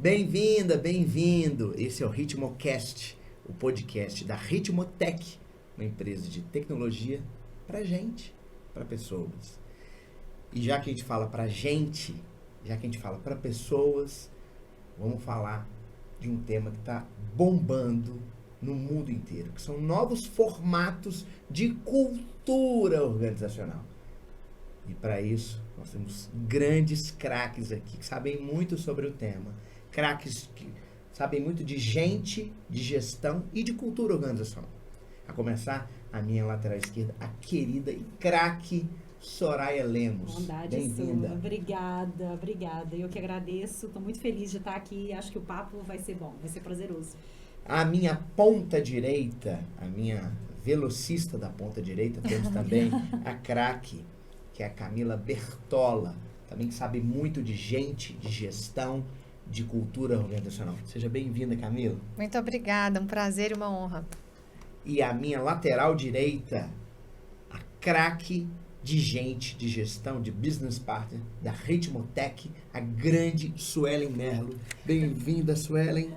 Bem-vinda, bem-vindo. Esse é o Ritmocast, o podcast da Ritmotech, uma empresa de tecnologia pra gente, pra pessoas. E já que a gente fala pra gente, já que a gente fala pra pessoas, vamos falar de um tema que está bombando no mundo inteiro, que são novos formatos de cultura organizacional. E para isso, nós temos grandes craques aqui que sabem muito sobre o tema. Craques que sabem muito de gente, de gestão e de cultura organizacional. A começar, a minha lateral esquerda, a querida e craque Soraya Lemos. Bondade Bem-vinda. sua. Obrigada. Eu que agradeço. Estou muito feliz de estar aqui. Acho que o papo vai ser bom, vai ser prazeroso. A minha ponta direita, a minha velocista da ponta direita, temos também a craque, que é a Camila Bertola, também que sabe muito de gente, de gestão, de cultura organizacional. Seja bem-vinda, Camila. Muito obrigada, um prazer e uma honra. E a minha lateral direita, a craque de gente, de gestão, de business partner da Ritmotech, a grande Suelen Merlo. Bem-vinda, Suelen.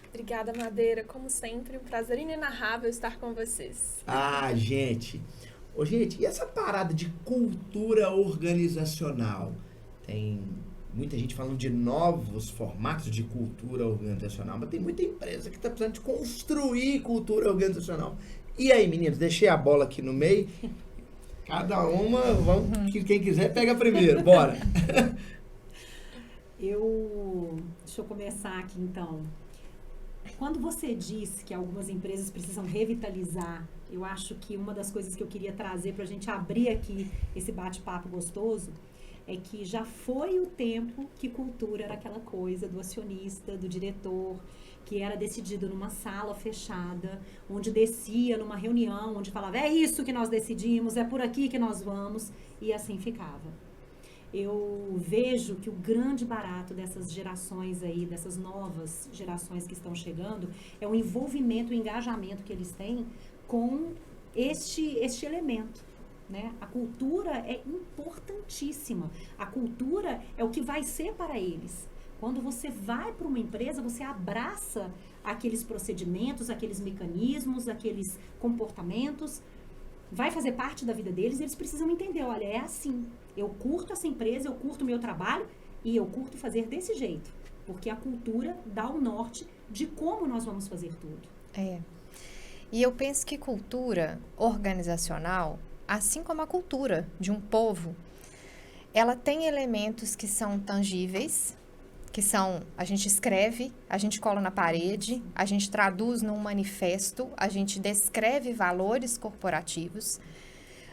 Obrigada, Madeira. Como sempre, um prazer inenarrável estar com vocês. Ah, gente. Ô, gente, e essa parada de cultura organizacional? Tem muita gente falando de novos formatos de cultura organizacional, mas tem muita empresa que está precisando de construir cultura organizacional. E aí, meninos, deixei a bola aqui no meio. Cada uma, vamos, quem quiser pega primeiro, bora. Deixa eu começar aqui então. Quando você disse que algumas empresas precisam revitalizar, eu acho que uma das coisas que eu queria trazer para a gente abrir aqui esse bate-papo gostoso é que já foi o tempo que cultura era aquela coisa do acionista, do diretor, que era decidido numa sala fechada, onde descia numa reunião, onde falava, é isso que nós decidimos, é por aqui que nós vamos, e assim ficava. Eu vejo que o grande barato dessas gerações aí, dessas novas gerações que estão chegando, é o envolvimento, o engajamento que eles têm com este elemento, né? A cultura é importantíssima. A cultura é o que vai ser para eles. Quando você vai para uma empresa, você abraça aqueles procedimentos, aqueles mecanismos, aqueles comportamentos, vai fazer parte da vida deles, eles precisam entender, olha, é assim. Eu curto essa empresa, eu curto o meu trabalho e eu curto fazer desse jeito. Porque a cultura dá o norte de como nós vamos fazer tudo. E eu penso que cultura organizacional, assim como a cultura de um povo, ela tem elementos que são tangíveis, que são, a gente escreve, a gente cola na parede, a gente traduz num manifesto, a gente descreve valores corporativos,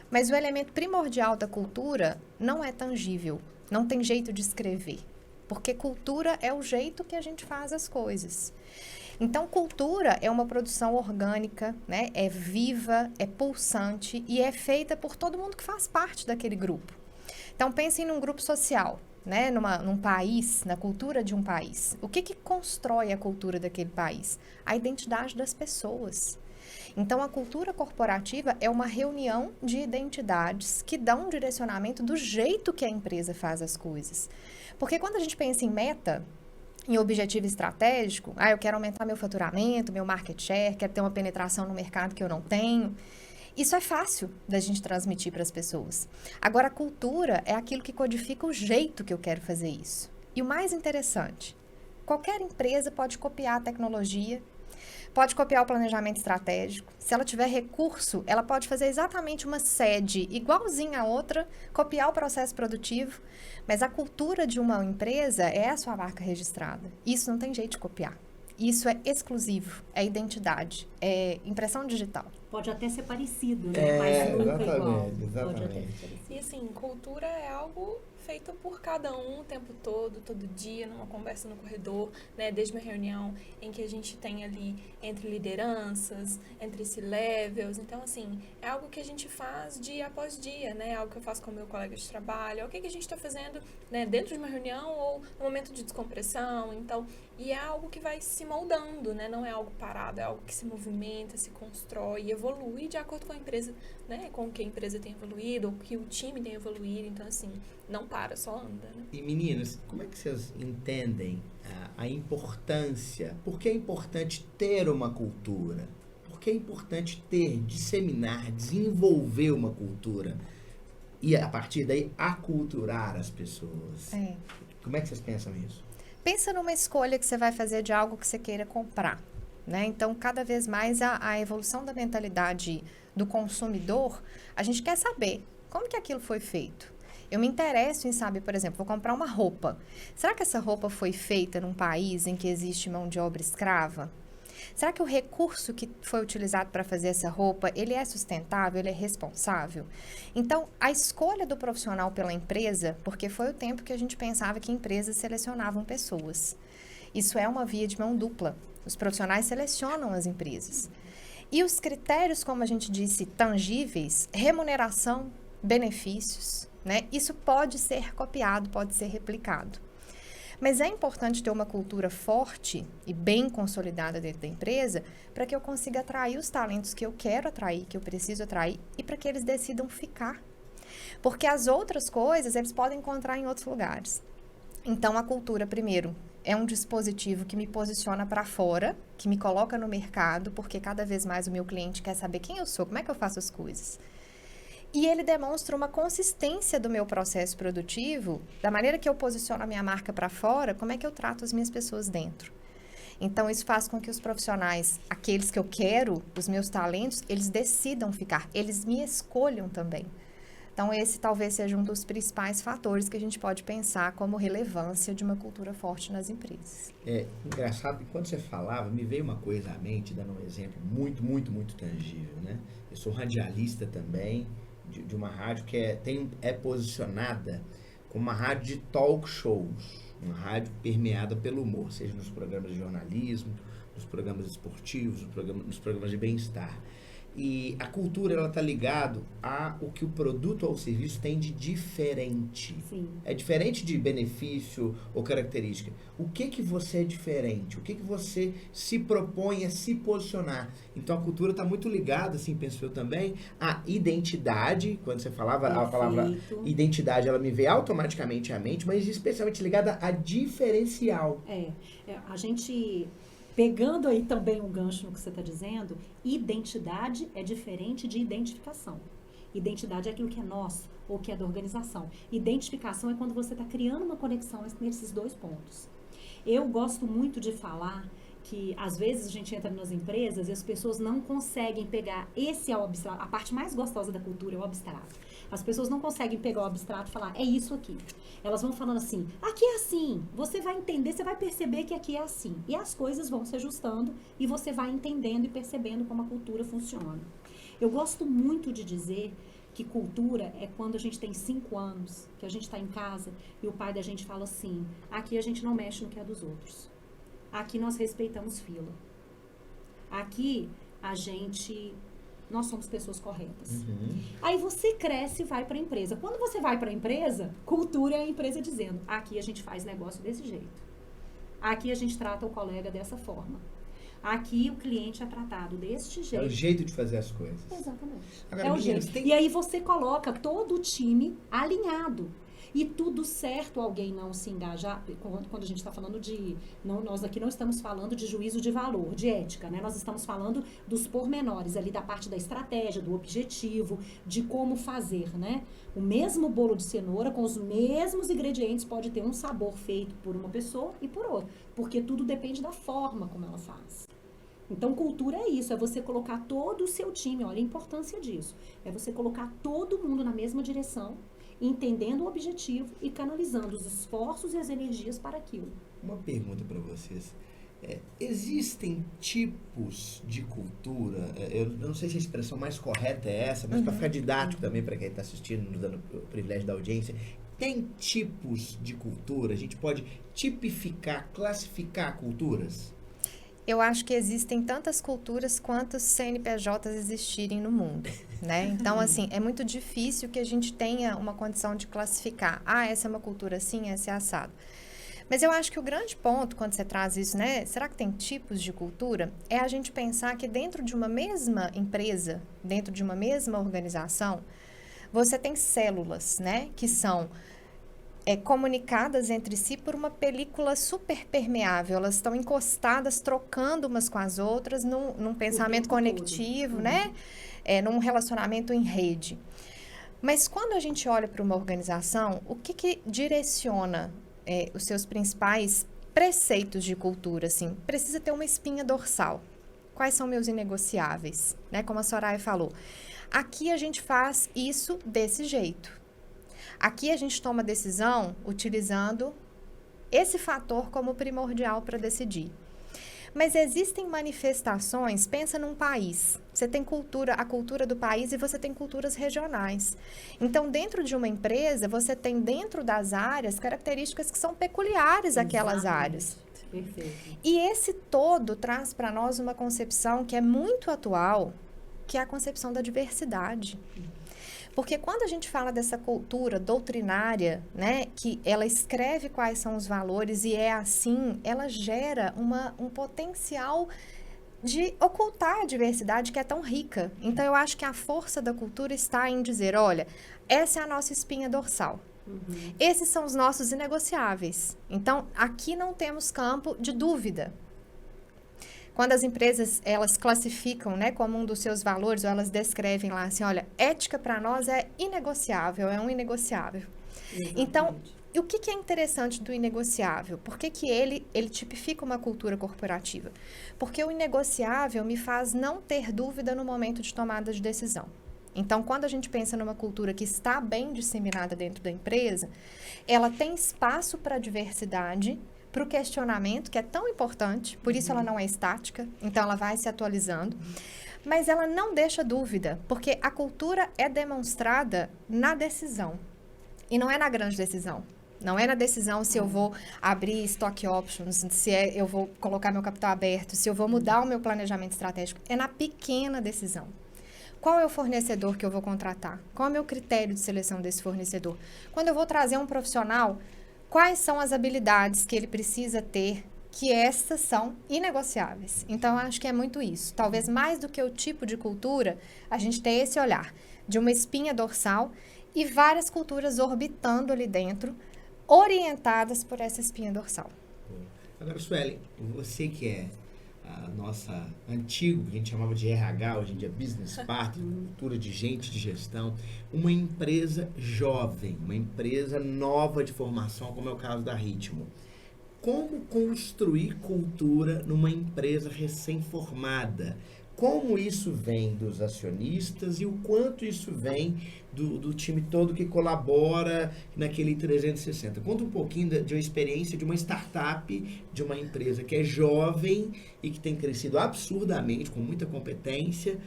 mas o elemento primordial da cultura não é tangível, não tem jeito de escrever, porque cultura é o jeito que a gente faz as coisas. Então, cultura é uma produção orgânica, né? É viva, é pulsante e é feita por todo mundo que faz parte daquele grupo. Então, pensem num grupo social, né? Num país, na cultura de um país. O que constrói a cultura daquele país? A identidade das pessoas. Então, a cultura corporativa é uma reunião de identidades que dão um direcionamento do jeito que a empresa faz as coisas. Porque quando a gente pensa em meta, em objetivo estratégico, eu quero aumentar meu faturamento, meu market share, quero ter uma penetração no mercado que eu não tenho. Isso é fácil da gente transmitir para as pessoas. Agora, a cultura é aquilo que codifica o jeito que eu quero fazer isso. E o mais interessante, qualquer empresa pode copiar a tecnologia, pode copiar o planejamento estratégico. Se ela tiver recurso, ela pode fazer exatamente uma sede igualzinha a outra, copiar o processo produtivo, mas a cultura de uma empresa é a sua marca registrada. Isso não tem jeito de copiar. Isso é exclusivo, é identidade, é impressão digital. Pode até ser parecido, né? Mas nunca igual. Exatamente. E assim, cultura é algo feito por cada um o tempo todo dia, numa conversa no corredor, né? Desde uma reunião em que a gente tem ali entre lideranças, entre C-levels. Então, assim, é algo que a gente faz dia após dia, né? É algo que eu faço com o meu colega de trabalho. É o que a gente está fazendo, né? Dentro de uma reunião ou no momento de descompressão. Então, e é algo que vai se moldando, né? Não é algo parado, é algo que se movimenta, se constrói e evolui evolui de acordo com a empresa, né? Com o que a empresa tem evoluído, ou que o time tem evoluído. Então, assim, não para, só anda, né? E meninas, como é que vocês entendem a importância? Por que é importante ter uma cultura? Por que é importante disseminar, desenvolver uma cultura? E a partir daí, aculturar as pessoas. Como é que vocês pensam nisso? Pensa numa escolha que você vai fazer de algo que você queira comprar, né? Então, cada vez mais a evolução da mentalidade do consumidor, a gente quer saber como que aquilo foi feito. Eu me interesso em saber, por exemplo, vou comprar uma roupa. Será que essa roupa foi feita num país em que existe mão de obra escrava? Será que o recurso que foi utilizado para fazer essa roupa, ele é sustentável, ele é responsável? Então, a escolha do profissional pela empresa, porque foi o tempo que a gente pensava que empresas selecionavam pessoas. Isso é uma via de mão dupla. Os profissionais selecionam as empresas. E os critérios, como a gente disse, tangíveis, remuneração, benefícios, né? Isso pode ser copiado, pode ser replicado. Mas é importante ter uma cultura forte e bem consolidada dentro da empresa para que eu consiga atrair os talentos que eu quero atrair, que eu preciso atrair e para que eles decidam ficar. Porque as outras coisas eles podem encontrar em outros lugares. Então, a cultura, primeiro, é um dispositivo que me posiciona para fora, que me coloca no mercado, porque cada vez mais o meu cliente quer saber quem eu sou, como é que eu faço as coisas. E ele demonstra uma consistência do meu processo produtivo, da maneira que eu posiciono a minha marca para fora, como é que eu trato as minhas pessoas dentro. Então, isso faz com que os profissionais, aqueles que eu quero, os meus talentos, eles decidam ficar, eles me escolham também. Então, esse talvez seja um dos principais fatores que a gente pode pensar como relevância de uma cultura forte nas empresas. É engraçado que quando você falava, me veio uma coisa à mente, dando um exemplo muito, muito, muito tangível, né? Eu sou radialista também, de uma rádio que é posicionada como uma rádio de talk shows, uma rádio permeada pelo humor, seja nos programas de jornalismo, nos programas esportivos, nos programas de bem-estar. E a cultura, ela está ligada ao que o produto ou o serviço tem de diferente. Sim. É diferente de benefício ou característica. O que você é diferente? O que você se propõe a se posicionar? Então, a cultura está muito ligada, assim, penso eu também, à identidade. Quando você falava a palavra identidade, ela me veio automaticamente à mente, mas especialmente ligada a diferencial. A gente... Pegando aí também um gancho no que você está dizendo, identidade é diferente de identificação. Identidade é aquilo que é nosso ou que é da organização. Identificação é quando você está criando uma conexão nesses dois pontos. Eu gosto muito de falar que às vezes a gente entra nas empresas e as pessoas não conseguem pegar a parte mais gostosa da cultura é o abstrato. As pessoas não conseguem pegar o abstrato e falar, é isso aqui. Elas vão falando assim, aqui é assim, você vai entender, você vai perceber que aqui é assim. E as coisas vão se ajustando e você vai entendendo e percebendo como a cultura funciona. Eu gosto muito de dizer que cultura é quando a gente tem 5 anos, que a gente está em casa e o pai da gente fala assim, aqui a gente não mexe no que é dos outros. Aqui nós respeitamos fila. Aqui nós somos pessoas corretas. Uhum. Aí você cresce e vai para a empresa. Quando você vai para a empresa, cultura é a empresa dizendo, aqui a gente faz negócio desse jeito. Aqui a gente trata o colega dessa forma. Aqui o cliente é tratado deste jeito. É o jeito de fazer as coisas. Exatamente. Agora, É o jeito. E aí você coloca todo o time alinhado. E tudo certo alguém não se engajar, quando a gente está falando nós aqui não estamos falando de juízo de valor, de ética, né? Nós estamos falando dos pormenores ali, da parte da estratégia, do objetivo, de como fazer, né? O mesmo bolo de cenoura, com os mesmos ingredientes, pode ter um sabor feito por uma pessoa e por outra, porque tudo depende da forma como ela faz. Então, cultura é isso, é você colocar todo o seu time, olha a importância disso, é você colocar todo mundo na mesma direção, entendendo o objetivo e canalizando os esforços e as energias para aquilo. Uma pergunta para vocês. Existem tipos de cultura, eu não sei se a expressão mais correta é essa, mas para ficar didático também para quem está assistindo, nos dando o privilégio da audiência, tem tipos de cultura? A gente pode tipificar, classificar culturas? Eu acho que existem tantas culturas quantos CNPJs existirem no mundo, né? Então, assim, é muito difícil que a gente tenha uma condição de classificar. Essa é uma cultura assim, essa é assado. Mas eu acho que o grande ponto, quando você traz isso, né? Será que tem tipos de cultura? É a gente pensar que dentro de uma mesma empresa, dentro de uma mesma organização, você tem células, né? Que são comunicadas entre si por uma película super permeável. Elas estão encostadas, trocando umas com as outras, num pensamento conectivo, né? Num relacionamento em rede. Mas quando a gente olha para uma organização, o que direciona os seus principais preceitos de cultura? Assim, precisa ter uma espinha dorsal. Quais são meus inegociáveis? Né? Como a Soraya falou. Aqui a gente faz isso desse jeito. Aqui a gente toma decisão utilizando esse fator como primordial para decidir. Mas existem manifestações, pensa num país. Você tem a cultura do país e você tem culturas regionais. Então, dentro de uma empresa, você tem dentro das áreas características que são peculiares àquelas áreas. Perfeito. E esse todo traz para nós uma concepção que é muito atual, que é a concepção da diversidade. Porque quando a gente fala dessa cultura doutrinária, né, que ela escreve quais são os valores e é assim, ela gera um potencial de ocultar a diversidade que é tão rica. Então, eu acho que a força da cultura está em dizer, olha, essa é a nossa espinha dorsal. Esses são os nossos inegociáveis. Então, aqui não temos campo de dúvida. Quando as empresas, elas classificam, né, como um dos seus valores, ou elas descrevem lá assim, olha, ética para nós é inegociável, é um inegociável. Exatamente. Então, o que é interessante do inegociável? Por que ele tipifica uma cultura corporativa? Porque o inegociável me faz não ter dúvida no momento de tomada de decisão. Então, quando a gente pensa numa cultura que está bem disseminada dentro da empresa, ela tem espaço para diversidade, para o questionamento, que é tão importante, por isso ela não é estática, então ela vai se atualizando, mas ela não deixa dúvida, porque a cultura é demonstrada na decisão, e não é na grande decisão. Não é na decisão se eu vou abrir stock options, se eu vou colocar meu capital aberto, se eu vou mudar o meu planejamento estratégico. É na pequena decisão. Qual é o fornecedor que eu vou contratar? Qual é o meu critério de seleção desse fornecedor? Quando eu vou trazer um profissional, quais são as habilidades que ele precisa ter, que essas são inegociáveis. Então, eu acho que é muito isso. Talvez mais do que o tipo de cultura, a gente tem esse olhar de uma espinha dorsal e várias culturas orbitando ali dentro, orientadas por essa espinha dorsal. Agora, Suelen, você que é a nossa antigo, que a gente chamava de RH, hoje em dia Business Partner, cultura de gente, de gestão, uma empresa jovem, uma empresa nova de formação, como é o caso da Ritmo. Como construir cultura numa empresa recém-formada? Como isso vem dos acionistas e o quanto isso vem do time todo que colabora naquele 360? Conta um pouquinho de uma experiência de uma startup, de uma empresa que é jovem e que tem crescido absurdamente, com muita competência.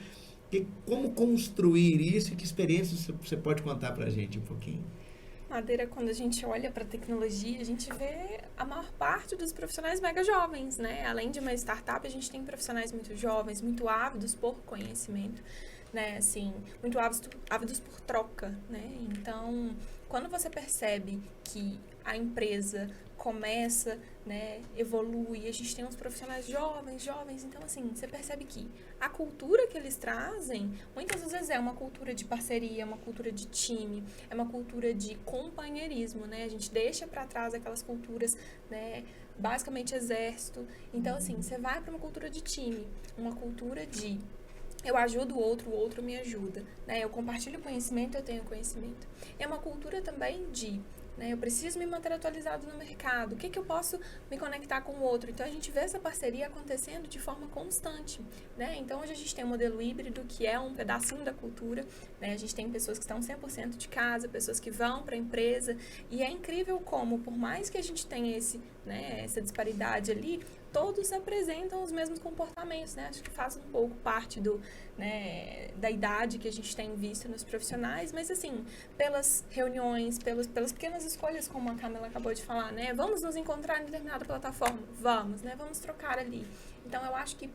E como construir isso e que experiência você pode contar pra gente um pouquinho? Madeira, quando a gente olha para a tecnologia, a gente vê a maior parte dos profissionais mega jovens, né? Além de uma startup, a gente tem profissionais muito jovens, muito ávidos por conhecimento, né? Assim, muito ávidos por troca, né? Então, quando você percebe que a empresa começa, né, evolui, a gente tem uns profissionais jovens, então assim, você percebe que a cultura que eles trazem, muitas vezes é uma cultura de parceria, uma cultura de time, é uma cultura de companheirismo, né, a gente deixa para trás aquelas culturas, né, basicamente exército, então assim, você vai para uma cultura de time, uma cultura de eu ajudo o outro me ajuda, né, eu compartilho conhecimento, eu tenho conhecimento, é uma cultura também de eu preciso me manter atualizado no mercado. O que eu posso me conectar com o outro? Então, a gente vê essa parceria acontecendo de forma constante, né? Então, hoje a gente tem um modelo híbrido, que é um pedacinho da cultura, né? A gente tem pessoas que estão 100% de casa, pessoas que vão para a empresa. E é incrível como, por mais que a gente tenha essa disparidade ali, todos apresentam os mesmos comportamentos, né? Acho que faz um pouco parte da idade que a gente tem visto nos profissionais, mas assim, pelas reuniões, pelas pequenas escolhas, como a Camila acabou de falar, né? Vamos nos encontrar em determinada plataforma? Vamos, né? Vamos trocar ali. Então, eu acho que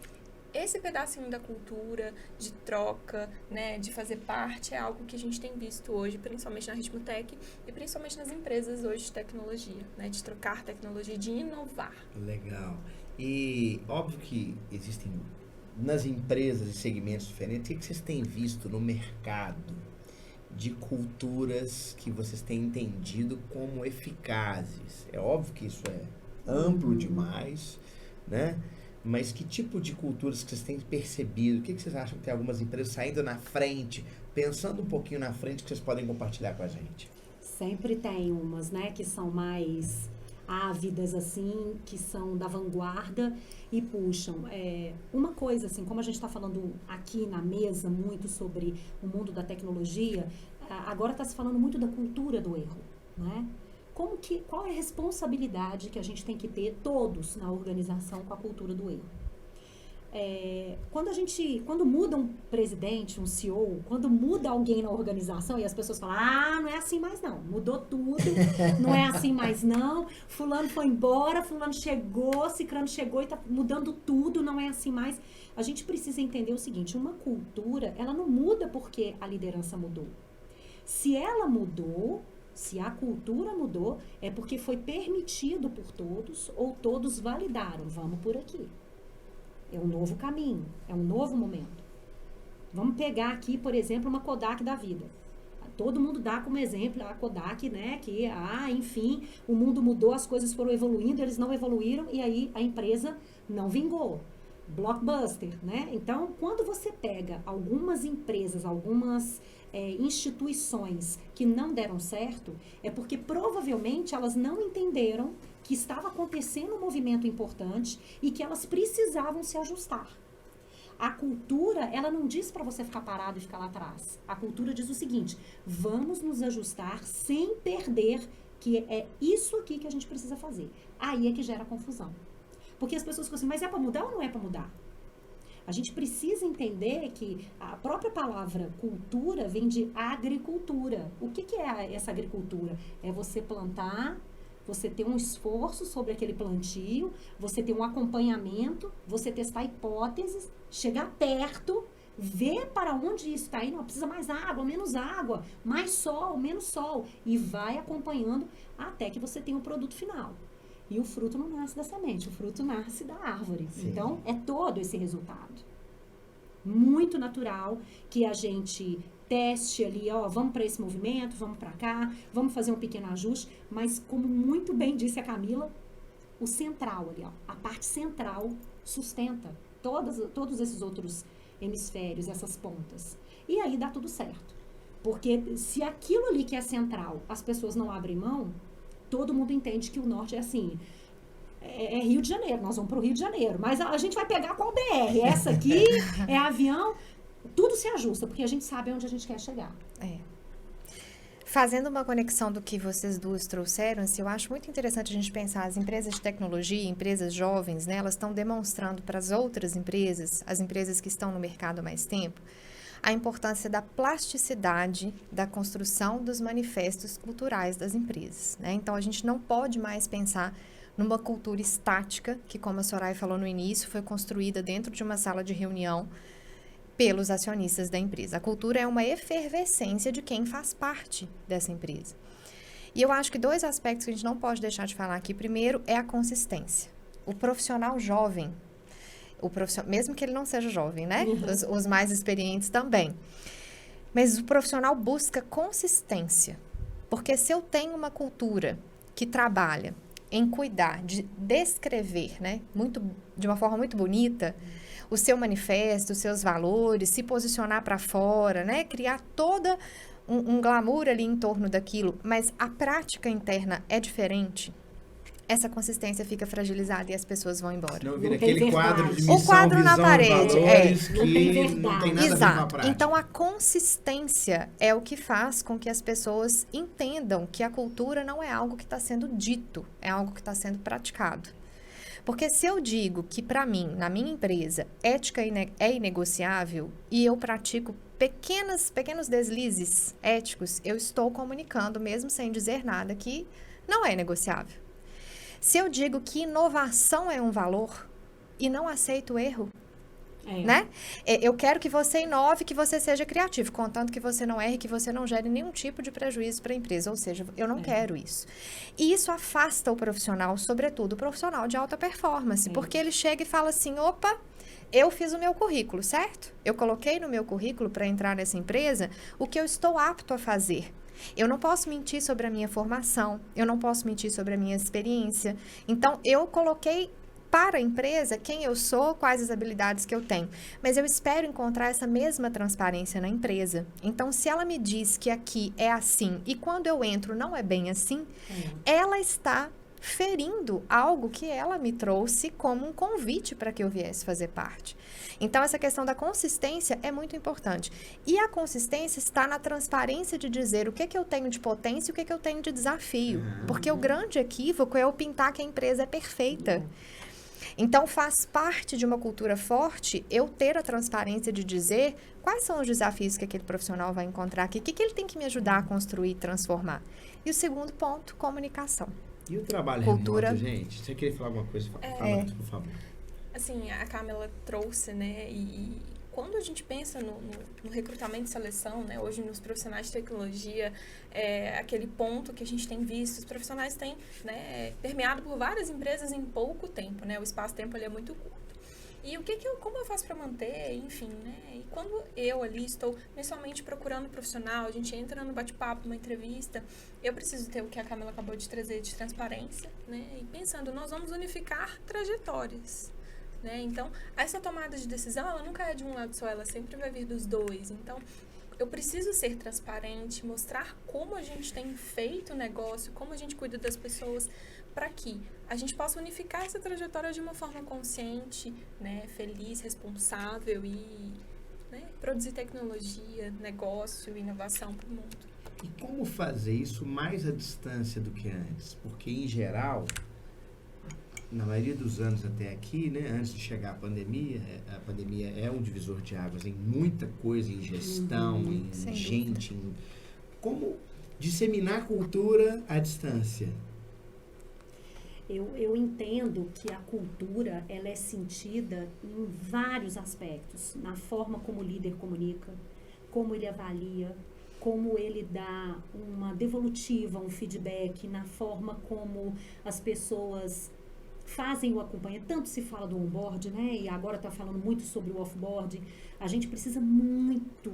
esse pedacinho da cultura, de troca, né, de fazer parte, é algo que a gente tem visto hoje, principalmente na Ritmotech e principalmente nas empresas hoje de tecnologia, né, de trocar tecnologia, de inovar. Legal. E óbvio que existem nas empresas e segmentos diferentes, o que vocês têm visto no mercado de culturas que vocês têm entendido como eficazes? É óbvio que isso é amplo demais, né? Mas que tipo de culturas que vocês têm percebido? O que vocês acham que tem algumas empresas saindo na frente, pensando um pouquinho na frente, que vocês podem compartilhar com a gente? Sempre tem umas, né, que são mais ávidas, assim, que são da vanguarda e puxam. Uma coisa, assim, como a gente está falando aqui na mesa muito sobre o mundo da tecnologia, agora está se falando muito da cultura do erro, né? Qual é a responsabilidade que a gente tem que ter todos na organização com a cultura do erro? Quando muda um presidente, um CEO, quando muda alguém na organização e as pessoas falam, não é assim mais não, mudou tudo, não é assim mais não, fulano foi embora, fulano chegou, cicrano chegou e tá mudando tudo, não é assim mais. A gente precisa entender o seguinte, uma cultura, ela não muda porque a liderança mudou. Se ela mudou, se a cultura mudou, é porque foi permitido por todos ou todos validaram, vamos por aqui. É um novo caminho, é um novo momento. Vamos pegar aqui, por exemplo, uma Kodak da vida. Todo mundo dá como exemplo a Kodak, né? Que, enfim, o mundo mudou, as coisas foram evoluindo, eles não evoluíram e aí a empresa não vingou. Blockbuster, né? Então, quando você pega algumas empresas, algumas instituições que não deram certo, é porque provavelmente elas não entenderam que estava acontecendo um movimento importante e que elas precisavam se ajustar. A cultura, ela não diz para você ficar parado e ficar lá atrás. A cultura diz o seguinte, vamos nos ajustar sem perder que é isso aqui que a gente precisa fazer. Aí é que gera confusão. Porque as pessoas ficam assim, mas é para mudar ou não é para mudar? A gente precisa entender que a própria palavra cultura vem de agricultura. O que é essa agricultura? É você plantar, você ter um esforço sobre aquele plantio, você ter um acompanhamento, você testar hipóteses, chegar perto, ver para onde isso está indo, precisa mais água, menos água, mais sol, menos sol, e vai acompanhando até que você tenha o produto final. E o fruto não nasce da semente, o fruto nasce da árvore. Sim. Então, é todo esse resultado. Muito natural que a gente teste ali, vamos para esse movimento, vamos para cá, vamos fazer um pequeno ajuste, mas como muito bem disse a Camila, o central ali, a parte central sustenta todos esses outros hemisférios, essas pontas. E aí dá tudo certo. Porque se aquilo ali que é central, as pessoas não abrem mão, todo mundo entende que o norte é assim, é Rio de Janeiro, nós vamos para o Rio de Janeiro, mas a gente vai pegar qual BR? Essa aqui é avião, tudo se ajusta, porque a gente sabe onde a gente quer chegar. Fazendo uma conexão do que vocês duas trouxeram, eu acho muito interessante a gente pensar as empresas de tecnologia, empresas jovens, né, elas estão demonstrando para as outras empresas, as empresas que estão no mercado há mais tempo, a importância da plasticidade da construção dos manifestos culturais das empresas, né? Então, a gente não pode mais pensar numa cultura estática, que, como a Soraya falou no início, foi construída dentro de uma sala de reunião pelos acionistas da empresa. A cultura é uma efervescência de quem faz parte dessa empresa. E eu acho que 2 aspectos que a gente não pode deixar de falar aqui. Primeiro é a consistência. O profissional jovem, mesmo que ele não seja jovem, né? Os mais experientes também. Mas o profissional busca consistência. Porque se eu tenho uma cultura que trabalha em cuidar, de descrever, né? De uma forma muito bonita, o seu manifesto, os seus valores, se posicionar para fora, né? Criar toda um glamour ali em torno daquilo, mas a prática interna é diferente, essa consistência fica fragilizada e as pessoas vão embora. Não vira aquele quadro de missão, o quadro visão, na parede, valores que não tem nada a ver com a prática. Então, a consistência é o que faz com que as pessoas entendam que a cultura não é algo que está sendo dito, é algo que está sendo praticado. Porque se eu digo que, para mim, na minha empresa, ética é inegociável e eu pratico pequenos deslizes éticos, eu estou comunicando, mesmo sem dizer nada, que não é negociável. Se eu digo que inovação é um valor e não aceito erro, né? Eu quero que você inove, que você seja criativo, contanto que você não erre, que você não gere nenhum tipo de prejuízo para a empresa. Ou seja, eu não quero isso. E isso afasta o profissional, sobretudo o profissional de alta performance, porque ele chega e fala assim, opa, eu fiz o meu currículo, certo? Eu coloquei no meu currículo para entrar nessa empresa o que eu estou apto a fazer. Eu não posso mentir sobre a minha formação, eu não posso mentir sobre a minha experiência. Então, eu coloquei para a empresa quem eu sou, quais as habilidades que eu tenho. Mas eu espero encontrar essa mesma transparência na empresa. Então, se ela me diz que aqui é assim e quando eu entro não é bem assim, ela está ferindo algo que ela me trouxe como um convite para que eu viesse fazer parte. Então, essa questão da consistência é muito importante. E a consistência está na transparência de dizer o que eu tenho de potência e o que eu tenho de desafio. Porque o grande equívoco é eu pintar que a empresa é perfeita. Então, faz parte de uma cultura forte eu ter a transparência de dizer quais são os desafios que aquele profissional vai encontrar aqui, o que ele tem que me ajudar a construir e transformar. E o segundo ponto, comunicação. E o trabalho Cultura. remoto, gente? Você queria falar alguma coisa? Fala, por favor. Assim, a Camila trouxe, né, e quando a gente pensa no recrutamento e seleção, né, hoje nos profissionais de tecnologia, aquele ponto que a gente tem visto, os profissionais têm, né, permeado por várias empresas em pouco tempo, né, o espaço-tempo ali é muito curto. E como eu faço para manter, enfim, né? E quando eu ali estou mensalmente procurando um profissional, a gente entra no bate-papo, uma entrevista, eu preciso ter o que a Camila acabou de trazer de transparência, né? E pensando, nós vamos unificar trajetórias, né? Então, essa tomada de decisão, ela nunca é de um lado só, ela sempre vai vir dos dois. Então, eu preciso ser transparente, mostrar como a gente tem feito o negócio, como a gente cuida das pessoas, para que a gente possa unificar essa trajetória de uma forma consciente, né, feliz, responsável e, né, produzir tecnologia, negócio, inovação para o mundo. E como fazer isso mais à distância do que antes? Porque, em geral, na maioria dos anos até aqui, né, antes de chegar a pandemia é um divisor de águas em muita coisa, em gestão, em gente, em como disseminar a cultura à distância. Eu entendo que a cultura, ela é sentida em vários aspectos. Na forma como o líder comunica, como ele avalia, como ele dá uma devolutiva, um feedback, na forma como as pessoas fazem o acompanhamento. Tanto se fala do onboard, né? E agora está falando muito sobre o offboard. A gente precisa muito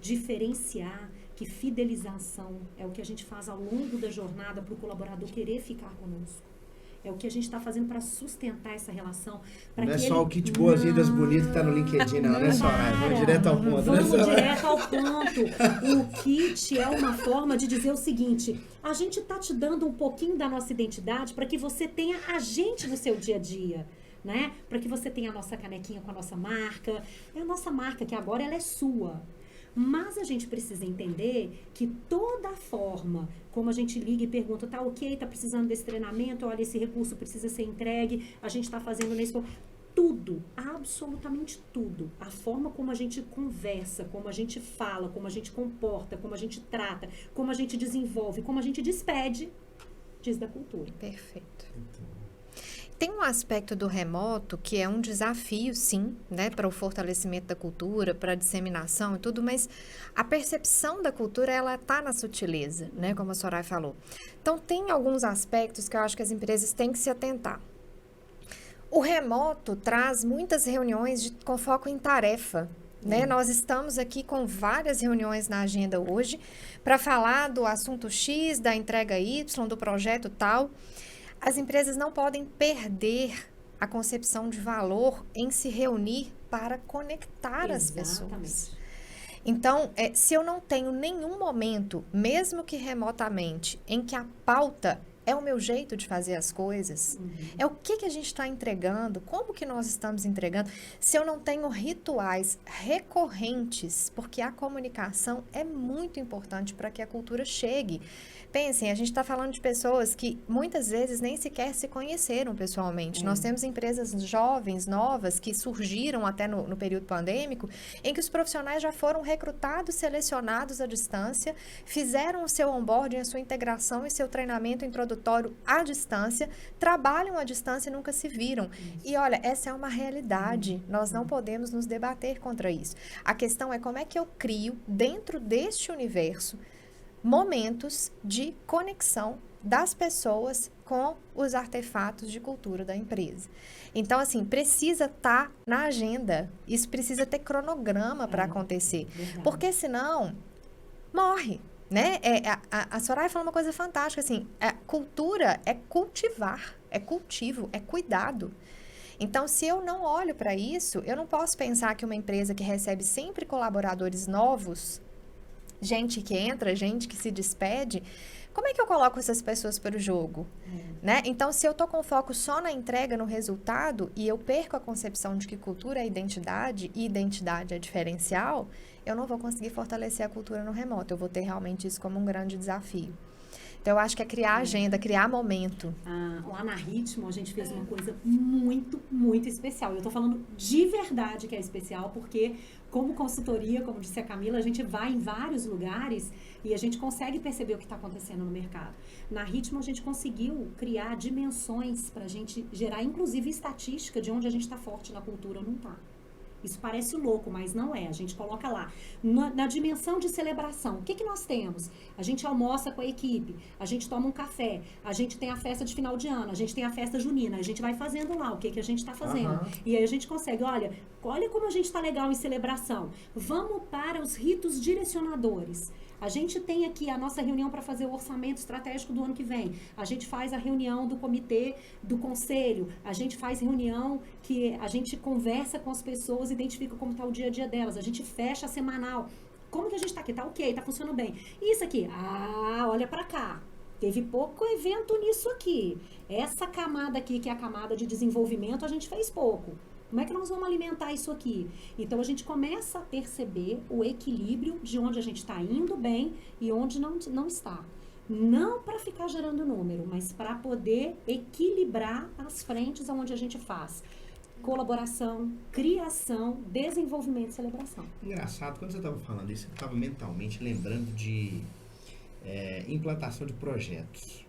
diferenciar que fidelização é o que a gente faz ao longo da jornada para o colaborador querer ficar conosco. É o que a gente está fazendo para sustentar essa relação. Não é só o kit boas-vindas bonito que está no LinkedIn, não, né, Soraya? Vamos direto ao ponto. Vamos direto ao ponto. O kit é uma forma de dizer o seguinte, a gente está te dando um pouquinho da nossa identidade para que você tenha a gente no seu dia a dia. Né? Para que você tenha a nossa canequinha com a nossa marca. É a nossa marca, que agora ela é sua. Mas a gente precisa entender que toda a forma como a gente liga e pergunta, tá ok, tá precisando desse treinamento, olha, esse recurso precisa ser entregue, a gente tá fazendo nesse... Tudo, absolutamente tudo. A forma como a gente conversa, como a gente fala, como a gente comporta, como a gente trata, como a gente desenvolve, como a gente despede, diz da cultura. Perfeito. Tem um aspecto do remoto que é um desafio, sim, né, para o fortalecimento da cultura, para a disseminação e tudo, mas a percepção da cultura, ela está na sutileza, né, como a Soraya falou. Então, tem alguns aspectos que eu acho que as empresas têm que se atentar. O remoto traz muitas reuniões com foco em tarefa, né? Nós estamos aqui com várias reuniões na agenda hoje para falar do assunto X, da entrega Y, do projeto tal. As empresas não podem perder a concepção de valor em se reunir para conectar as pessoas. Então, se eu não tenho nenhum momento, mesmo que remotamente, em que a pauta é o meu jeito de fazer as coisas, é o que a gente está entregando, como que nós estamos entregando, se eu não tenho rituais recorrentes, porque a comunicação é muito importante para que a cultura chegue. Pensem, a gente está falando de pessoas que muitas vezes nem sequer se conheceram pessoalmente. Nós temos empresas jovens, novas, que surgiram até no período pandêmico, em que os profissionais já foram recrutados, selecionados à distância, fizeram o seu onboarding, a sua integração e seu treinamento, introdução introdutório à distância, trabalham à distância e nunca se viram. E olha, essa é uma realidade. Nós não podemos nos debater contra isso. A questão é como é que eu crio, dentro deste universo, momentos de conexão das pessoas com os artefatos de cultura da empresa. Então, assim, precisa estar na agenda. Isso precisa ter cronograma para acontecer. Verdade. Porque senão, morre, né? A Soraya falou uma coisa fantástica, assim, cultura é cultivar, é cultivo, é cuidado. Então, se eu não olho para isso, eu não posso pensar que uma empresa que recebe sempre colaboradores novos, gente que entra, gente que se despede, como é que eu coloco essas pessoas para o jogo? Né? Então, se eu estou com foco só na entrega, no resultado, e eu perco a concepção de que cultura é identidade e identidade é diferencial, eu não vou conseguir fortalecer a cultura no remoto. Eu vou ter realmente isso como um grande desafio. Então, eu acho que é criar agenda, criar momento. Lá na Ritmo, a gente fez uma coisa muito, muito especial. Eu tô falando de verdade que é especial, porque como consultoria, como disse a Camila, a gente vai em vários lugares e a gente consegue perceber o que está acontecendo no mercado. Na Ritmo, a gente conseguiu criar dimensões para a gente gerar, inclusive, estatística de onde a gente está forte na cultura ou não está. Isso parece louco, mas não é. A gente coloca lá, na dimensão de celebração, o que nós temos? A gente almoça com a equipe, a gente toma um café, a gente tem a festa de final de ano, a gente tem a festa junina, a gente vai fazendo lá o que a gente está fazendo. E aí a gente consegue, olha como a gente está legal em celebração. Vamos para os ritos direcionadores. A gente tem aqui a nossa reunião para fazer o orçamento estratégico do ano que vem. A gente faz a reunião do comitê, do conselho. A gente faz reunião que a gente conversa com as pessoas, identifica como está o dia a dia delas. A gente fecha a semanal. Como que a gente está aqui? Tá ok, tá funcionando bem. E isso aqui? Olha para cá. Teve pouco evento nisso aqui. Essa camada aqui, que é a camada de desenvolvimento, a gente fez pouco. Como é que nós vamos alimentar isso aqui? Então, a gente começa a perceber o equilíbrio de onde a gente está indo bem e onde não está. Não para ficar gerando número, mas para poder equilibrar as frentes onde a gente faz colaboração, criação, desenvolvimento e celebração. Engraçado, quando você estava falando isso, eu estava mentalmente lembrando de implantação de projetos.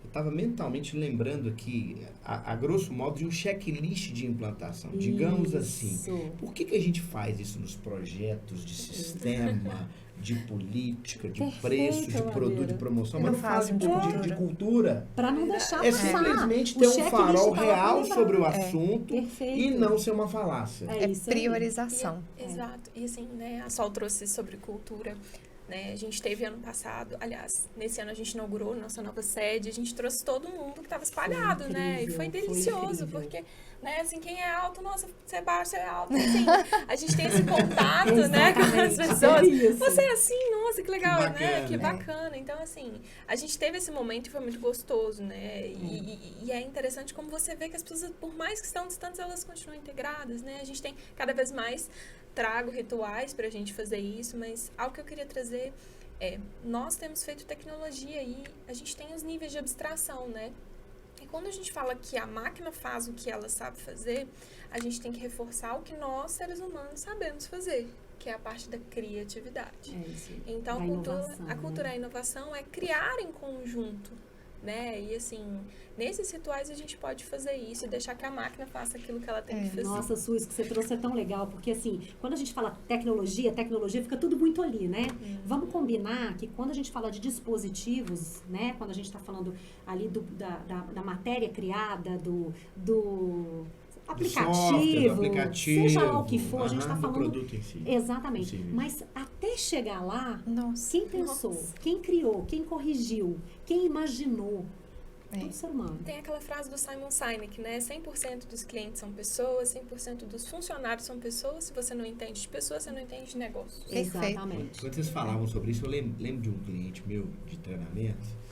Eu estava mentalmente lembrando aqui, a grosso modo, de um checklist de implantação. Isso. Digamos assim, por que a gente faz isso nos projetos de sistema, de política, de preço, de produto, de promoção, mas não faz de cultura? Para não deixar passar. Simplesmente ter um farol real sobre o assunto e não ser uma falácia. É priorização. Exato. E assim, né, a Sol trouxe sobre cultura. Né? A gente teve ano passado, aliás, nesse ano a gente inaugurou nossa nova sede, a gente trouxe todo mundo que estava espalhado, incrível, né? E foi delicioso, porque, né, assim, quem é alto, nossa, você é baixo, você é alto, assim, a gente tem esse contato, né, com as pessoas. Você é assim, nossa, que legal, que bacana, né? Que bacana. Então, assim, a gente teve esse momento e foi muito gostoso, né? E é interessante como você vê que as pessoas, por mais que estão distantes, elas continuam integradas, né? A gente tem cada vez mais trago rituais pra gente fazer isso, mas algo que eu queria trazer nós temos feito tecnologia e a gente tem os níveis de abstração, né? E quando a gente fala que a máquina faz o que ela sabe fazer, a gente tem que reforçar o que nós, seres humanos, sabemos fazer, que é a parte da criatividade. Então, a cultura, a inovação é criar em conjunto, né? E assim, nesses rituais a gente pode fazer isso e deixar que a máquina faça aquilo que ela tem que fazer. Nossa, Su, isso que você trouxe é tão legal, porque assim, quando a gente fala tecnologia fica tudo muito ali, né? Vamos combinar que quando a gente fala de dispositivos, né? Quando a gente está falando ali da matéria criada, do aplicativo, seja lá o que for, a gente está falando produto em si. Exatamente. Mas até chegar lá, quem pensou, quem criou, quem corrigiu, quem imaginou, todo ser humano. Tem aquela frase do Simon Sinek, né? 100% dos clientes são pessoas, 100% dos funcionários são pessoas. Se você não entende de pessoas, você não entende de negócio. Exatamente. Quando vocês falavam sobre isso, eu lembro de um cliente meu de treinamento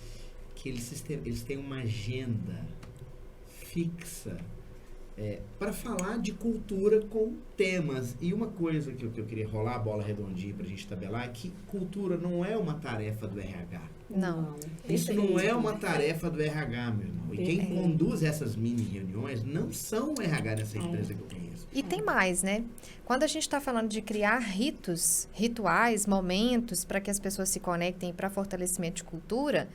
que eles têm uma agenda fixa para falar de cultura com temas. E uma coisa que eu queria rolar a bola redondinha pra gente tabelar é que cultura não é uma tarefa do RH. Não. Isso não é uma tarefa do RH, meu irmão. E quem conduz essas mini reuniões não são o RH dessa empresa que eu conheço. E tem mais, né? Quando a gente está falando de criar rituais, momentos para que as pessoas se conectem para fortalecimento de cultura,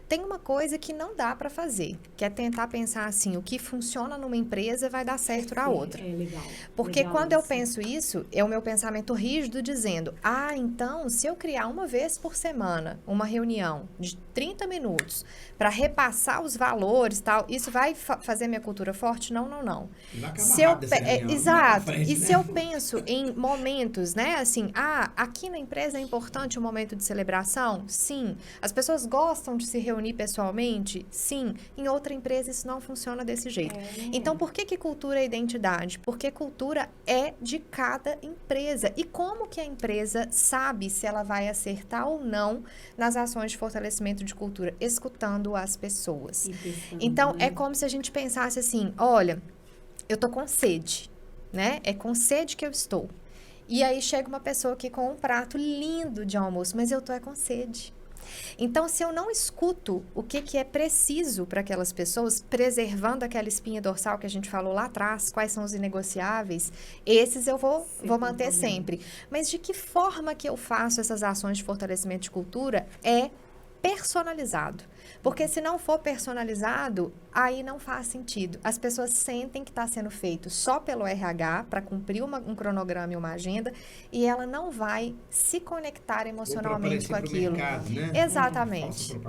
Tem uma coisa que não dá para fazer, que é tentar pensar assim, o que funciona numa empresa vai dar certo na outra. É legal. Porque legal quando eu isso. penso isso, é o meu pensamento rígido dizendo, então, se eu criar uma vez por semana uma reunião de 30 minutos para repassar os valores, tal, isso vai fazer minha cultura forte? Não, não, não. Vai acabar Se eu rápido essa reunião, não vai exato. pra frente, E né? se eu penso em momentos, né, assim, aqui na empresa é importante o momento de celebração? Sim. As pessoas gostam de se reunir pessoalmente? Sim. Em outra empresa isso não funciona desse jeito. Então, por que cultura é identidade? Porque cultura é de cada empresa. E como que a empresa sabe se ela vai acertar ou não nas ações de fortalecimento de cultura? Escutando as pessoas. E testando, Então, né? é como se a gente pensasse assim, olha, eu tô com sede, né? É com sede que eu estou. E aí chega uma pessoa aqui com um prato lindo de almoço, mas eu tô com sede. Então, se eu não escuto o que é preciso para aquelas pessoas, preservando aquela espinha dorsal que a gente falou lá atrás, quais são os inegociáveis, esses eu vou manter sempre. Mas de que forma que eu faço essas ações de fortalecimento de cultura é personalizado. Porque se não for personalizado, aí não faz sentido. As pessoas sentem que está sendo feito só pelo RH para cumprir um cronograma e uma agenda e ela não vai se conectar emocionalmente com aquilo. Mercado, né? Exatamente.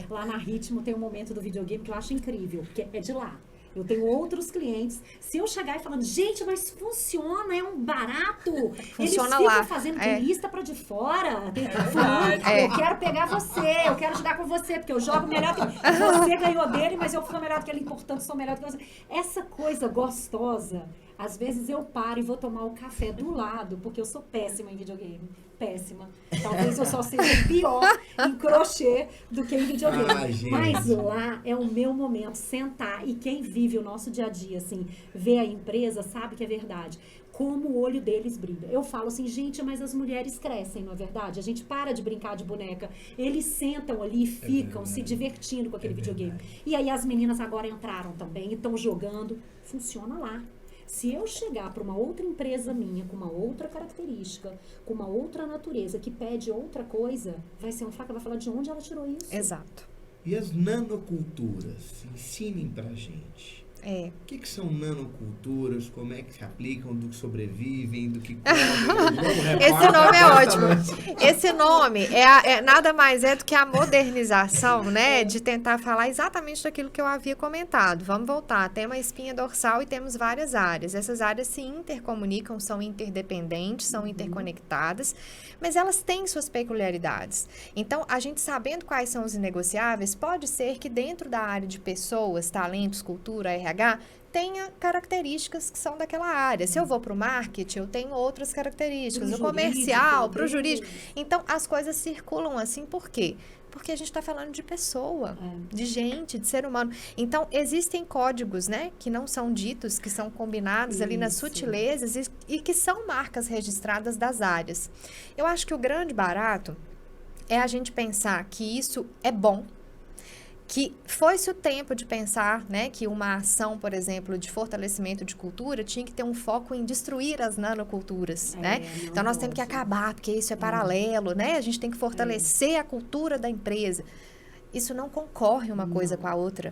Lá na Ritmo tem um momento do videogame que eu acho incrível, porque é de lá. Eu tenho outros clientes. Se eu chegar e falando, gente, mas funciona, é um barato. Funciona Eles lá. ficam fazendo de lista pra de fora. verdade. Eu quero pegar você, eu quero jogar com você, porque eu jogo melhor que você ganhou dele, mas eu sou melhor do que ele, portanto, sou melhor do que você. Essa coisa gostosa, às vezes eu paro e vou tomar o café do lado, porque eu sou péssima em videogame. Péssima. Talvez eu só seja pior em crochê do que em videogame. Mas lá é o meu momento, sentar. E quem vive o nosso dia a dia, assim, vê a empresa, sabe que é verdade. Como o olho deles brilha. Eu falo assim, gente, mas as mulheres crescem, não é verdade? A gente para de brincar de boneca. Eles sentam ali e ficam se divertindo com aquele videogame. E aí as meninas agora entraram também e estão jogando. Funciona lá. Se eu chegar para uma outra empresa minha, com uma outra característica, com uma outra natureza, que pede outra coisa, vai ser um fraco, vai falar de onde ela tirou isso. Exato. E as nanoculturas? Ensinem pra gente. O que são nanoculturas? Como é que se aplicam? Do que sobrevivem? Do que comem? Esse nome é ótimo. Esse nome nada mais é do que a modernização, né? De tentar falar exatamente daquilo que eu havia comentado. Vamos voltar. Tem uma espinha dorsal e temos várias áreas. Essas áreas se intercomunicam, são interdependentes, são interconectadas, mas elas têm suas peculiaridades. Então, a gente sabendo quais são os inegociáveis, pode ser que dentro da área de pessoas, talentos, cultura, RH, tenha características que são daquela área. Se eu vou para o marketing, eu tenho outras características. O comercial, para o jurídico. Então, as coisas circulam assim, por quê? Porque a gente está falando de pessoa, de gente, de ser humano. Então, existem códigos, né, que não são ditos, que são combinados ali nas sutilezas e que são marcas registradas das áreas. Eu acho que o grande barato é a gente pensar que isso é bom, que foi-se o tempo de pensar, né, que uma ação, por exemplo, de fortalecimento de cultura tinha que ter um foco em destruir as nanoculturas, né? Então, nós temos que acabar, porque isso é paralelo, né? A gente tem que fortalecer a cultura da empresa. Isso não concorre uma coisa com a outra.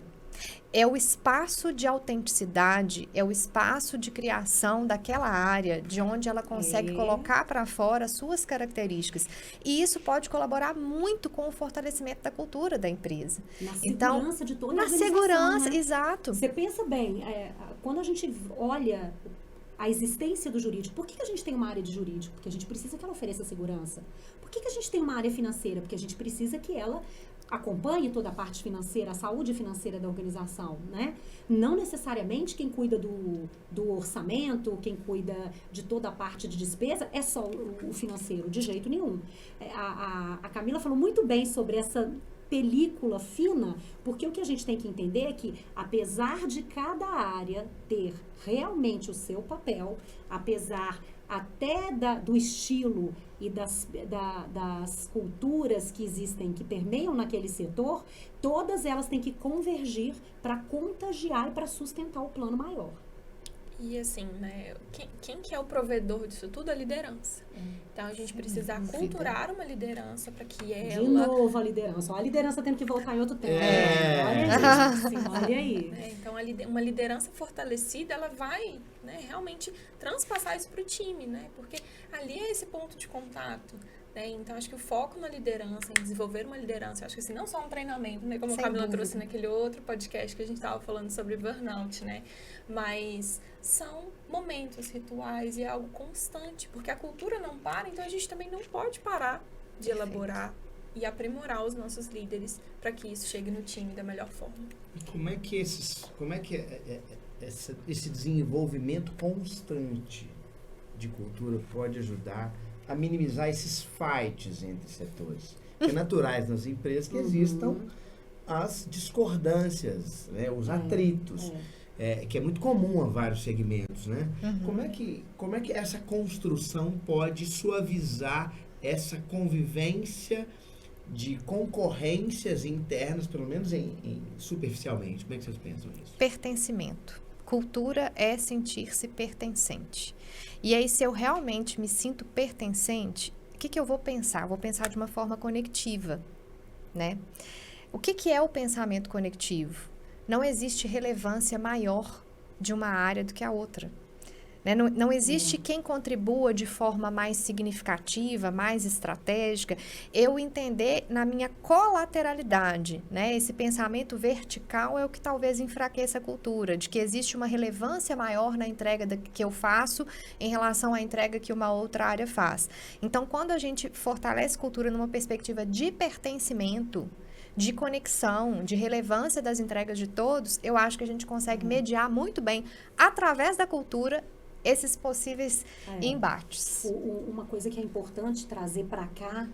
É o espaço de autenticidade, é o espaço de criação daquela área, de onde ela consegue colocar para fora as suas características. E isso pode colaborar muito com o fortalecimento da cultura da empresa. Na segurança de toda a organização, segurança, né? exato. Você pensa bem, quando a gente olha a existência do jurídico, por que a gente tem uma área de jurídico? Porque a gente precisa que ela ofereça segurança. Por que a gente tem uma área financeira? Porque a gente precisa que ela acompanhe toda a parte financeira, a saúde financeira da organização, né? Não necessariamente quem cuida do orçamento, quem cuida de toda a parte de despesa é só o financeiro, de jeito nenhum. A Camila falou muito bem sobre essa película fina, porque o que a gente tem que entender é que, apesar de cada área ter realmente o seu papel, apesar até do estilo e das culturas que existem, que permeiam naquele setor, todas elas têm que convergir para contagiar e para sustentar o plano maior. E assim, né, quem que é o provedor disso tudo? A liderança. Então, a gente precisa aculturar uma liderança para que ela... De novo a liderança. Ó, a liderança tendo que voltar em outro tempo. Olha aí. Então, uma liderança fortalecida, ela vai, né, realmente transpassar isso para o time, né? Porque ali é esse ponto de contato. Então, acho que o foco na liderança, em desenvolver uma liderança, acho que assim, não só um treinamento, né? Como a Camila trouxe naquele outro podcast que a gente estava falando sobre burnout, né? Mas são momentos, rituais e é algo constante, porque a cultura não para, então a gente também não pode parar de elaborar e aprimorar os nossos líderes para que isso chegue no time da melhor forma. E como é que esse desenvolvimento constante de cultura pode ajudar a minimizar esses fights entre setores? É naturais nas empresas que existam as discordâncias, né, os atritos, que é muito comum a vários segmentos, né? Como é que essa construção pode suavizar essa convivência de concorrências internas, pelo menos superficialmente? Como é que vocês pensam nisso? Pertencimento. Cultura é sentir-se pertencente. E aí, se eu realmente me sinto pertencente, o que eu vou pensar? Eu vou pensar de uma forma conectiva, né? O que é o pensamento conectivo? Não existe relevância maior de uma área do que a outra. Né? Não existe quem contribua de forma mais significativa, mais estratégica. Eu entender na minha colateralidade, né? Esse pensamento vertical é o que talvez enfraqueça a cultura, de que existe uma relevância maior na entrega que eu faço em relação à entrega que uma outra área faz. Então, quando a gente fortalece cultura numa perspectiva de pertencimento, de conexão, de relevância das entregas de todos, eu acho que a gente consegue mediar muito bem, através da cultura, esses possíveis embates. Uma coisa que é importante trazer para cá,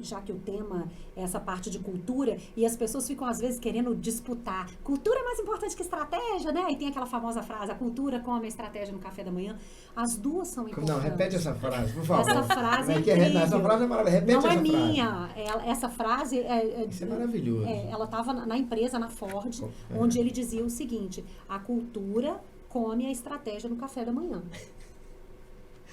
já que o tema é essa parte de cultura, e as pessoas ficam às vezes querendo disputar. Cultura é mais importante que estratégia, né? E tem aquela famosa frase, a cultura come a estratégia no café da manhã. As duas são importantes. Não, repete essa frase, por favor. Essa frase é incrível. Essa frase é maravilhosa. Repete não essa frase. Não é minha. Essa frase Isso é maravilhoso. Ela estava na empresa, na Ford, onde ele dizia o seguinte: a cultura come a estratégia no café da manhã.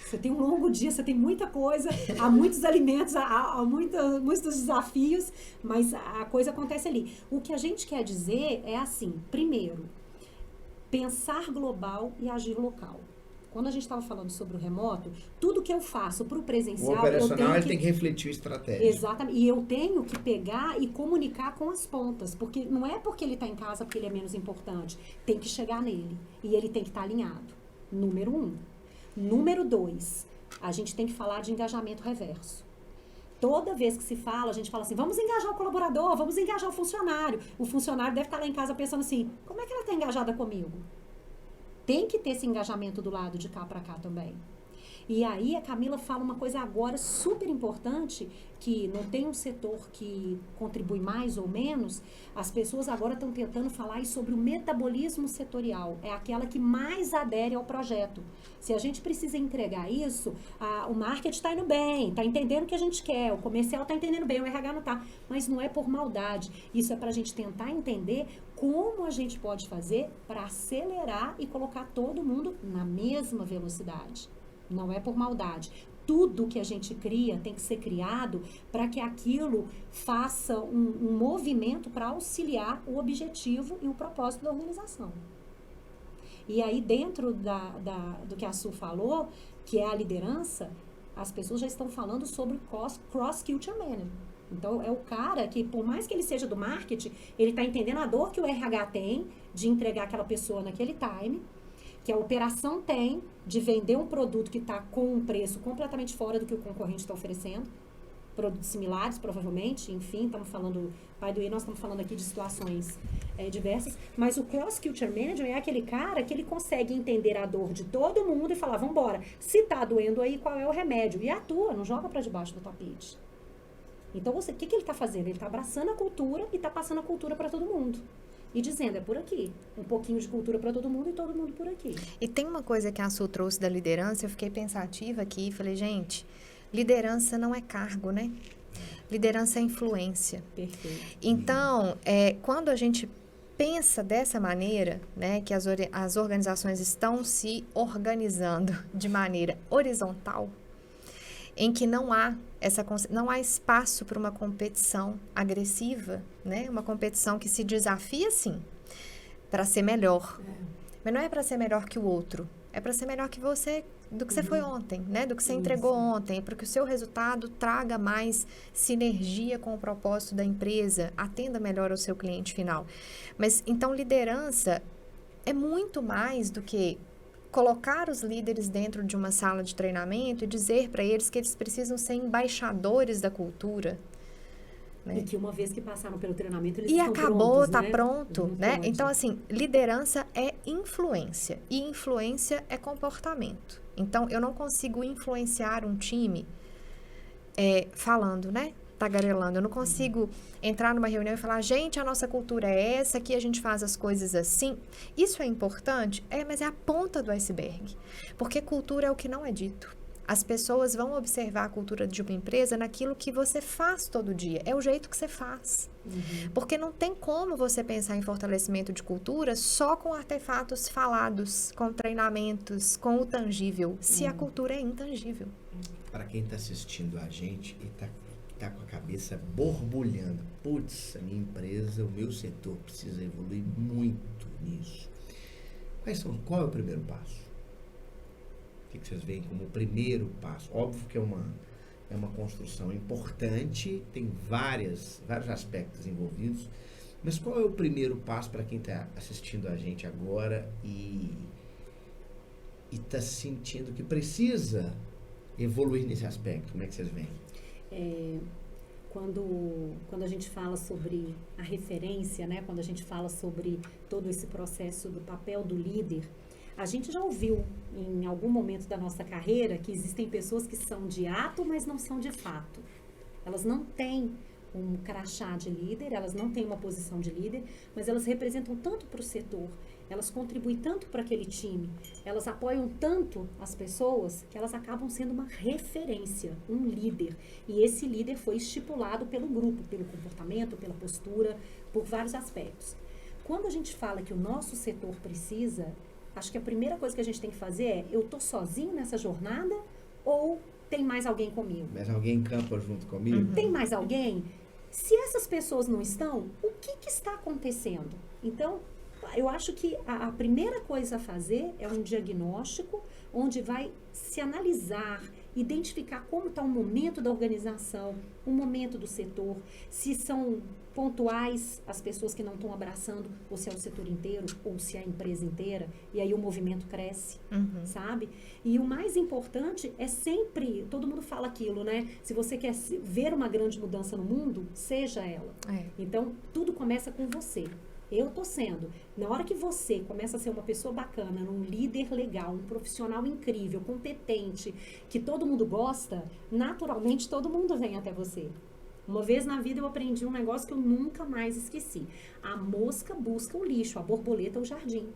Você tem um longo dia, você tem muita coisa, há muitos alimentos, há muitos desafios, mas a coisa acontece ali. O que a gente quer dizer é assim: primeiro, pensar global e agir local. Quando a gente estava falando sobre o remoto, tudo que eu faço para o presencial... O operacional ele tem que refletir o estratégico. Exatamente. E eu tenho que pegar e comunicar com as pontas. Porque não é porque ele está em casa porque ele é menos importante. Tem que chegar nele. E ele tem que estar alinhado. Número 1. Número 2. A gente tem que falar de engajamento reverso. Toda vez que se fala, a gente fala assim, vamos engajar o colaborador, vamos engajar o funcionário. O funcionário deve estar lá em casa pensando assim, como é que ela está engajada comigo? Tem que ter esse engajamento do lado de cá para cá também. E aí a Camila fala uma coisa agora super importante, que não tem um setor que contribui mais ou menos, as pessoas agora estão tentando falar sobre o metabolismo setorial, é aquela que mais adere ao projeto. Se a gente precisa entregar isso, o marketing está indo bem, está entendendo o que a gente quer, o comercial está entendendo bem, o RH não está, mas não é por maldade, isso é para a gente tentar entender como a gente pode fazer para acelerar e colocar todo mundo na mesma velocidade. Não é por maldade. Tudo que a gente cria tem que ser criado para que aquilo faça um movimento para auxiliar o objetivo e o propósito da organização. E aí, dentro do que a Su falou, que é a liderança, as pessoas já estão falando sobre cross-culture management. Então, é o cara que, por mais que ele seja do marketing, ele está entendendo a dor que o RH tem de entregar aquela pessoa naquele time, que a operação tem de vender um produto que está com um preço completamente fora do que o concorrente está oferecendo, produtos similares, provavelmente, enfim, estamos falando, by the way, nós estamos falando aqui de situações diversas, mas o cross-culture manager é aquele cara que ele consegue entender a dor de todo mundo e falar, vamos embora, se está doendo aí, qual é o remédio? E atua, não joga para debaixo do tapete. Então, o que ele está fazendo? Ele está abraçando a cultura e está passando a cultura para todo mundo. E dizendo, é por aqui. Um pouquinho de cultura para todo mundo e todo mundo por aqui. E tem uma coisa que a Su trouxe da liderança, eu fiquei pensativa aqui e falei, gente, liderança não é cargo, né? Liderança é influência. Perfeito. Então, quando a gente pensa dessa maneira, né, que as organizações estão se organizando de maneira horizontal, em que não há espaço para uma competição agressiva, né, uma competição que se desafia, sim, para ser melhor. Mas não é para ser melhor que o outro, é para ser melhor que você, do que você foi ontem, né? Do que você entregou ontem, para que o seu resultado traga mais sinergia com o propósito da empresa, atenda melhor ao seu cliente final. Mas, então, liderança é muito mais do que colocar os líderes dentro de uma sala de treinamento e dizer para eles que eles precisam ser embaixadores da cultura. Né? E que uma vez que passaram pelo treinamento, eles e estão acabou, prontos, tá né? pronto, Não né? pode. Então, assim, liderança é influência. E influência é comportamento. Então, eu não consigo influenciar um time falando, né? Tagarelando. Eu não consigo entrar numa reunião e falar, gente, a nossa cultura é essa, aqui a gente faz as coisas assim. Isso é importante? Mas é a ponta do iceberg. Porque cultura é o que não é dito. As pessoas vão observar a cultura de uma empresa naquilo que você faz todo dia. É o jeito que você faz. Porque não tem como você pensar em fortalecimento de cultura só com artefatos falados, com treinamentos, com o tangível, se a cultura é intangível. Para quem está assistindo a gente e tá com a cabeça borbulhando, putz, a minha empresa, o meu setor precisa evoluir muito nisso. Qual é o primeiro passo? O que vocês veem como o primeiro passo? Óbvio que é uma construção importante, tem vários aspectos envolvidos, mas qual é o primeiro passo para quem está assistindo a gente agora e está sentindo que precisa evoluir nesse aspecto? Como é que vocês veem? Quando a gente fala sobre a referência, né? Quando a gente fala sobre todo esse processo do papel do líder, a gente já ouviu em algum momento da nossa carreira que existem pessoas que são de ato, mas não são de fato. Elas não têm um crachá de líder, elas não têm uma posição de líder, mas elas representam tanto para o setor, elas contribuem tanto para aquele time, elas apoiam tanto as pessoas que elas acabam sendo uma referência, um líder. E esse líder foi estipulado pelo grupo, pelo comportamento, pela postura, por vários aspectos. Quando a gente fala que o nosso setor precisa, acho que a primeira coisa que a gente tem que fazer é, eu tô sozinho nessa jornada ou tem mais alguém comigo? Mas alguém campa junto comigo? Tem mais alguém? Se essas pessoas não estão, o que está acontecendo? Então, eu acho que a primeira coisa a fazer é um diagnóstico onde vai se analisar, identificar como está o momento da organização, o momento do setor, se são pontuais as pessoas que não estão abraçando, ou se é o setor inteiro, ou se é a empresa inteira, e aí o movimento cresce, sabe? E o mais importante é sempre, todo mundo fala aquilo, né? Se você quer ver uma grande mudança no mundo, seja ela. Então, tudo começa com você. Eu tô sendo. Na hora que você começa a ser uma pessoa bacana, um líder legal, um profissional incrível, competente, que todo mundo gosta, naturalmente todo mundo vem até você. Uma vez na vida eu aprendi um negócio que eu nunca mais esqueci. A mosca busca o lixo, a borboleta o jardim.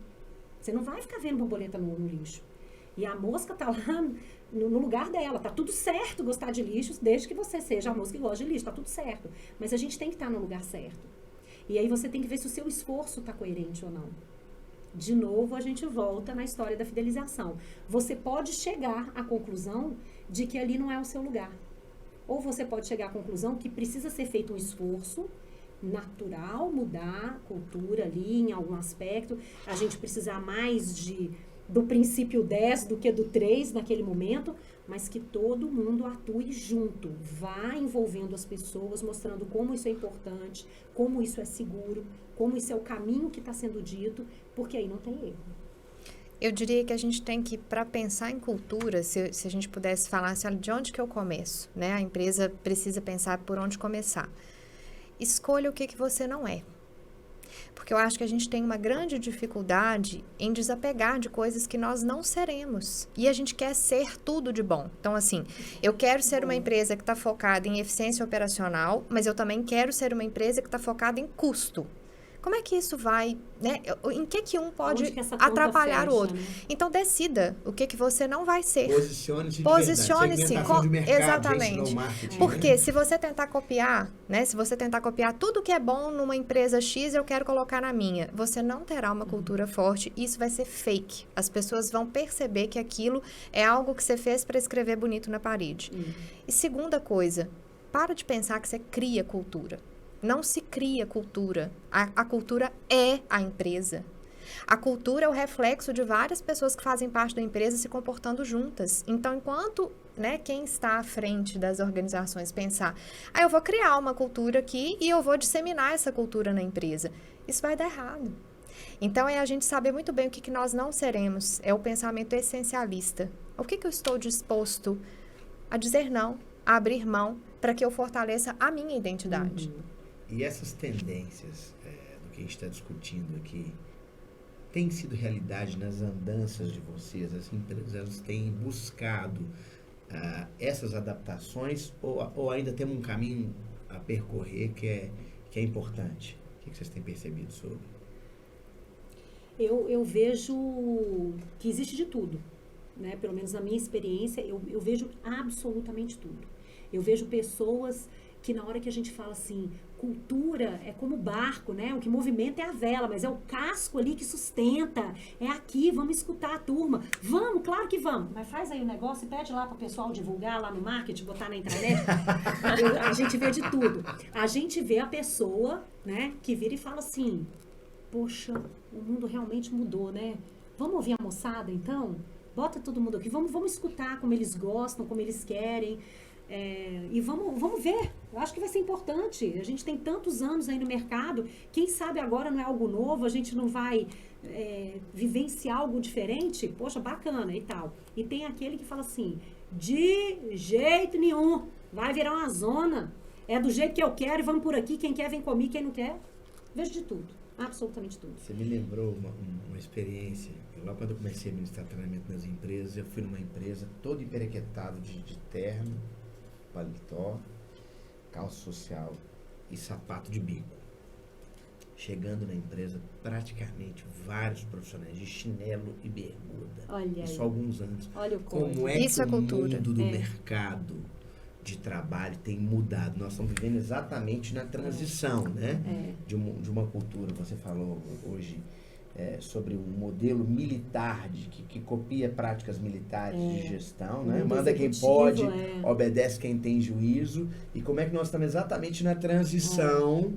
Você não vai ficar vendo borboleta no lixo. E a mosca tá lá no lugar dela. Tá tudo certo gostar de lixos, desde que você seja a mosca que gosta de lixo. Tá tudo certo. Mas a gente tem que estar no lugar certo. E aí você tem que ver se o seu esforço está coerente ou não. De novo, a gente volta na história da fidelização. Você pode chegar à conclusão de que ali não é o seu lugar. Ou você pode chegar à conclusão que precisa ser feito um esforço natural, mudar a cultura ali em algum aspecto. A gente precisar mais do princípio 10 do que do 3 naquele momento, mas que todo mundo atue junto, vá envolvendo as pessoas, mostrando como isso é importante, como isso é seguro, como isso é o caminho que está sendo dito, porque aí não tem erro. Eu diria que a gente tem que, para pensar em cultura, se a gente pudesse falar assim, olha, de onde que eu começo, né? A empresa precisa pensar por onde começar. Escolha o que você não é. Porque eu acho que a gente tem uma grande dificuldade em desapegar de coisas que nós não seremos. E a gente quer ser tudo de bom. Então, assim, eu quero ser uma empresa que está focada em eficiência operacional, mas eu também quero ser uma empresa que está focada em custo. Como é que isso vai, né? Em que um pode Onde que essa conta atrapalhar fecha, o outro? né? Então, decida o que você não vai ser. Posicione-se de Posicione-se verdade. Segmentação de mercado, exatamente. já ensinou marketing, Porque né? se você tentar copiar, né? Se você tentar copiar tudo que é bom numa empresa X, eu quero colocar na minha. Você não terá uma cultura forte e isso vai ser fake. As pessoas vão perceber que aquilo é algo que você fez para escrever bonito na parede. E segunda coisa, para de pensar que você cria cultura. Não se cria cultura. A cultura é a empresa. A cultura é o reflexo de várias pessoas que fazem parte da empresa se comportando juntas. Então, enquanto, né, quem está à frente das organizações pensar, eu vou criar uma cultura aqui e eu vou disseminar essa cultura na empresa, isso vai dar errado. Então, é a gente saber muito bem o que nós não seremos. É o pensamento essencialista. O que eu estou disposto a dizer não, a abrir mão, para que eu fortaleça a minha identidade. E essas tendências do que a gente está discutindo aqui, tem sido realidade nas andanças de vocês? As empresas elas têm buscado essas adaptações ou ainda temos um caminho a percorrer que é importante? O que vocês têm percebido sobre? Eu vejo que existe de tudo, né? Pelo menos na minha experiência, eu vejo absolutamente tudo. Eu vejo pessoas que na hora que a gente fala assim, cultura é como barco, né? O que movimenta é a vela, mas é o casco ali que sustenta. É aqui, vamos escutar a turma. Vamos, claro que vamos. Mas faz aí o negócio e pede lá para o pessoal divulgar lá no marketing, botar na intranet. A gente vê de tudo. A gente vê a pessoa, né, que vira e fala assim, poxa, o mundo realmente mudou, né? Vamos ouvir a moçada, então? Bota todo mundo aqui. Vamos escutar como eles gostam, como eles querem. E vamos ver. Eu acho que vai ser importante. A gente tem tantos anos aí no mercado. Quem sabe agora não é algo novo, a gente não vai vivenciar algo diferente? Poxa, bacana e tal. E tem aquele que fala assim, de jeito nenhum, vai virar uma zona. É do jeito que eu quero e vamos por aqui. Quem quer vem comigo, quem não quer, vejo de tudo. Absolutamente tudo. Você me lembrou uma experiência. Lá quando eu comecei a ministrar treinamento nas empresas, eu fui numa empresa todo emperequetado de terno, paletó, calça social e sapato de bico. Chegando na empresa, praticamente vários profissionais de chinelo e bermuda. Olha Isso aí. há alguns anos. Olha o Como é Isso que é o cultura. mundo do mercado de trabalho tem mudado? Nós estamos vivendo exatamente na transição, né? De uma cultura. Você falou hoje sobre um modelo militar que copia práticas militares de gestão, né? Manda quem pode, obedece quem tem juízo. E como é que nós estamos exatamente na transição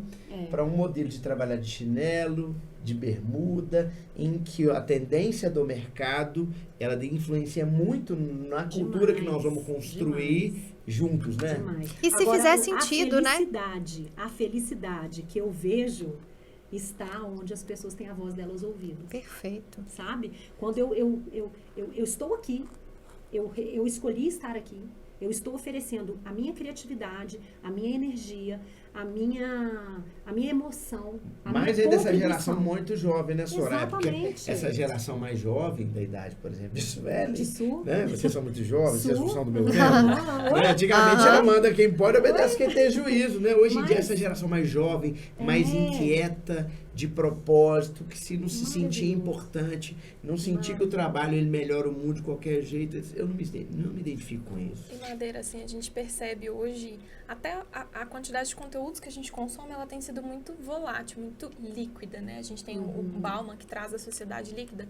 para um modelo de trabalhar de chinelo, de bermuda, em que a tendência do mercado ela influencia muito na cultura que nós vamos construir juntos, né? Demais. E se Agora, fizer sentido, né? A felicidade que eu vejo está onde as pessoas têm a voz delas ouvidas. Perfeito. Sabe? Quando eu estou aqui, eu escolhi estar aqui, eu estou oferecendo a minha criatividade, a minha energia, a minha emoção, a Mas minha é dessa contribuição. geração muito jovem, né, Soraya? Porque Exatamente. essa geração mais jovem, da idade, por exemplo, de Sueli, De Su. né? Vocês são muito jovens, vocês não Su. são do meu tempo. Né? Antigamente ela manda quem pode, obedece quem tem juízo, né? Hoje em dia essa geração mais jovem, mais inquieta, de propósito, que se não se sentir importante, não sentir que o trabalho ele melhora o mundo de qualquer jeito, eu não me identifico com isso. E Madeira, assim, a gente percebe hoje, até a quantidade de conteúdos que a gente consome, ela tem sido muito volátil, muito líquida, né? A gente tem o Bauman, que traz a sociedade líquida,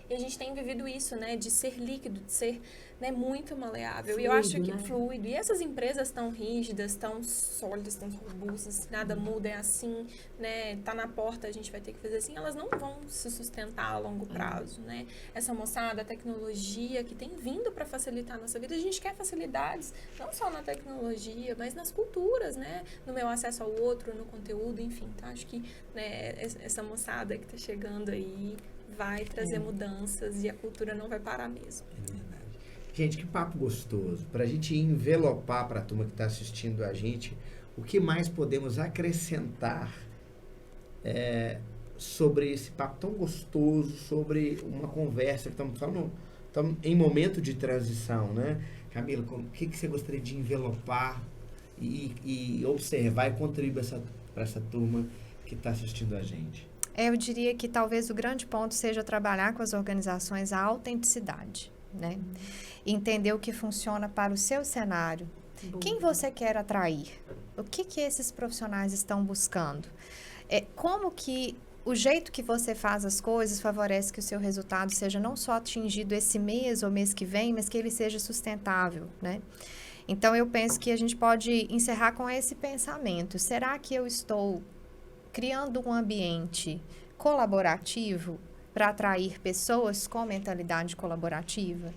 e a gente tem vivido isso, né? De ser líquido, de ser, né, muito maleável. Fluido, e eu acho que né? fluido. E essas empresas tão rígidas, tão sólidas, tão robustas, nada muda, é assim, né? Tá na porta, a gente vai ter que fazer assim. Elas não vão se sustentar a longo prazo, né? Essa moçada, a tecnologia que tem vindo para facilitar a nossa vida. A gente quer facilidades, não só na tecnologia, mas nas culturas, né? No meu acesso ao outro, no conteúdo, enfim. Então, acho que, né, essa moçada que tá chegando aí vai trazer mudanças e a cultura não vai parar mesmo. É verdade. Gente, que papo gostoso. Pra gente envelopar pra turma que tá assistindo a gente, o que mais podemos acrescentar sobre esse papo tão gostoso, sobre uma conversa que estamos em momento de transição, né? Camila, o que você gostaria de envelopar e observar e contribuir para essa turma que está assistindo a gente? Eu diria que talvez o grande ponto seja trabalhar com as organizações a autenticidade, né? Entender o que funciona para o seu cenário. Boa. Quem você quer atrair? O que esses profissionais estão buscando? Como que o jeito que você faz as coisas favorece que o seu resultado seja não só atingido esse mês ou mês que vem, mas que ele seja sustentável, né? Então, eu penso que a gente pode encerrar com esse pensamento. Será que eu estou criando um ambiente colaborativo para atrair pessoas com mentalidade colaborativa?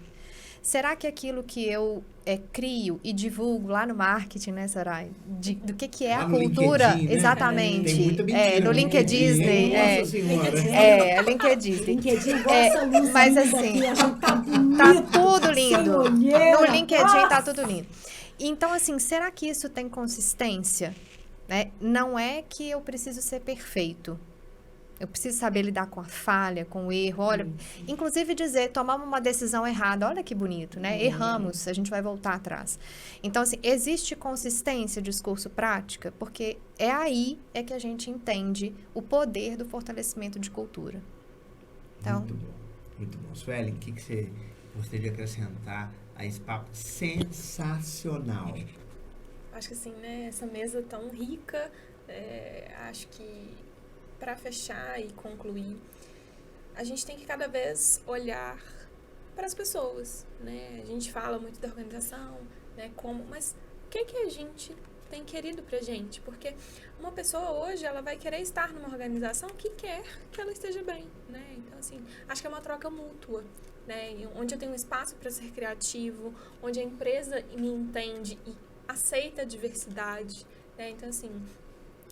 Será que aquilo que eu crio e divulgo lá no marketing, né, Sarai? Do que é Lá a no cultura, LinkedIn, né? exatamente. Tem muita mentira No LinkedIn. Nossa senhora. LinkedIn. LinkedIn, igual essa luz mas linda assim, aqui, a gente tá bonito, Tá tudo lindo. sem olheira. No LinkedIn Nossa! tá tudo lindo. Então, assim, será que isso tem consistência? Né? Não é que eu preciso ser perfeito. Eu preciso saber lidar com a falha, com o erro. Olha, inclusive dizer, tomamos uma decisão errada. Olha que bonito, né? Erramos, a gente vai voltar atrás. Então, assim, existe consistência, discurso, prática? Porque aí é que a gente entende o poder do fortalecimento de cultura. Então, Muito bom, muito bom. Suelen, o que você gostaria de acrescentar a esse papo sensacional? Acho que assim, né, essa mesa tão rica, acho que para fechar e concluir, a gente tem que cada vez olhar para as pessoas, né? A gente fala muito da organização, né, mas o que a gente tem querido pra gente? Porque uma pessoa hoje, ela vai querer estar numa organização que quer que ela esteja bem, né? Então, assim, acho que é uma troca mútua, né? Onde eu tenho um espaço para ser criativo, onde a empresa me entende e aceita a diversidade, né? Então, assim,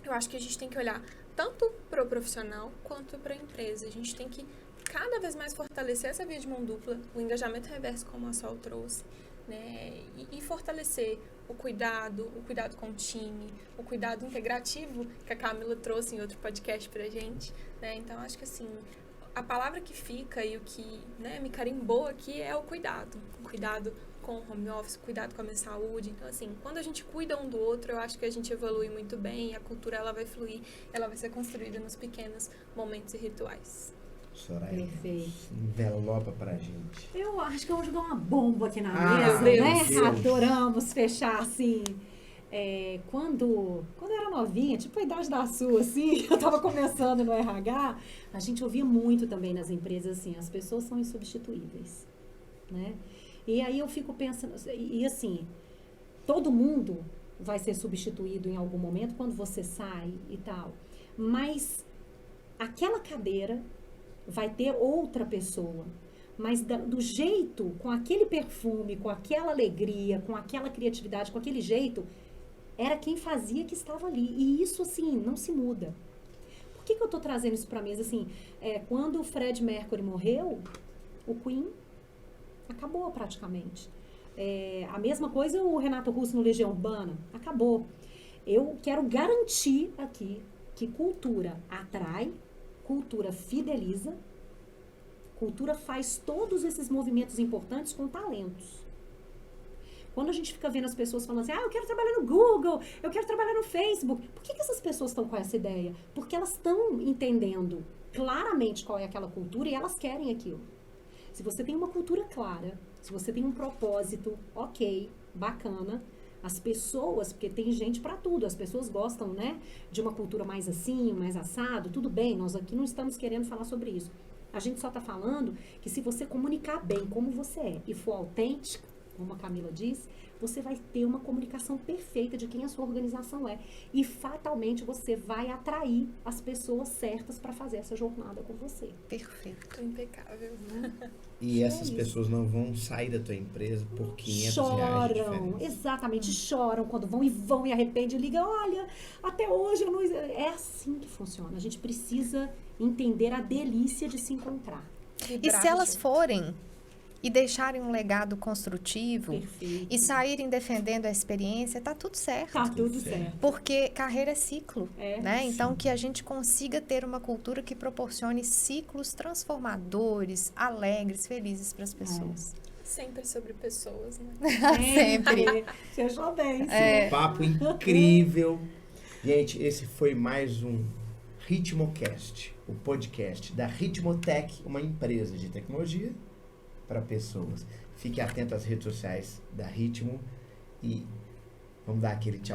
eu acho que a gente tem que olhar tanto para o profissional quanto para a empresa. A gente tem que cada vez mais fortalecer essa via de mão dupla, o engajamento reverso, como a Sol trouxe, né? E fortalecer o cuidado com o time, o cuidado integrativo que a Camila trouxe em outro podcast pra gente, né? Então, acho que assim, a palavra que fica e o que, né, me carimbou aqui é o cuidado com o home office, cuidado com a minha saúde. Então, assim, quando a gente cuida um do outro, eu acho que a gente evolui muito bem, a cultura ela vai fluir, ela vai ser construída nos pequenos momentos e rituais. Soraya, Perfeito. envelopa pra gente. Eu acho que eu vou jogar uma bomba aqui na Ah, mesa, meu né? Deus. Adoramos fechar assim. Quando eu era novinha, tipo a idade da sua, assim, eu tava começando no RH, a gente ouvia muito também nas empresas, assim, as pessoas são insubstituíveis, né? E aí eu fico pensando, e assim, todo mundo vai ser substituído em algum momento quando você sai e tal, mas aquela cadeira vai ter outra pessoa, mas do jeito, com aquele perfume, com aquela alegria, com aquela criatividade, com aquele jeito, era quem fazia que estava ali. E isso, assim, não se muda. Por que eu tô trazendo isso pra mesa? Assim, quando o Fred Mercury morreu, o Queen acabou praticamente. A mesma coisa o Renato Russo no Legião Urbana, acabou. Eu quero garantir aqui que cultura atrai, cultura fideliza, cultura faz todos esses movimentos importantes com talentos. Quando a gente fica vendo as pessoas falando assim, eu quero trabalhar no Google, eu quero trabalhar no Facebook. Por que essas pessoas estão com essa ideia? Porque elas estão entendendo claramente qual é aquela cultura e elas querem aquilo. Se você tem uma cultura clara, se você tem um propósito, ok, bacana, as pessoas, porque tem gente para tudo, as pessoas gostam, né, de uma cultura mais assim, mais assado, tudo bem, nós aqui não estamos querendo falar sobre isso. A gente só está falando que se você comunicar bem como você é e for autêntico, como a Camila disse, você vai ter uma comunicação perfeita de quem a sua organização é. E fatalmente você vai atrair as pessoas certas para fazer essa jornada com você. perfeito. Impecável. E essas pessoas não vão sair da tua empresa por 500 reais de Choram, diferença. exatamente, choram quando vão e arrependem e ligam, olha, até hoje eu não... É assim que funciona. A gente precisa entender a delícia de se encontrar. E se elas forem e deixarem um legado construtivo Perfeito. e saírem defendendo a experiência, tá tudo certo. Tá tudo certo. Porque carreira é ciclo, né? Então, sim. que a gente consiga ter uma cultura que proporcione ciclos transformadores, alegres, felizes para as pessoas. Sempre sobre pessoas, né? Sempre. Fechou bem. Um papo incrível. Gente, esse foi mais um Ritmocast, o podcast da Ritmotech, uma empresa de tecnologia para pessoas. Fique atento às redes sociais da Ritmo e vamos dar aquele tchau.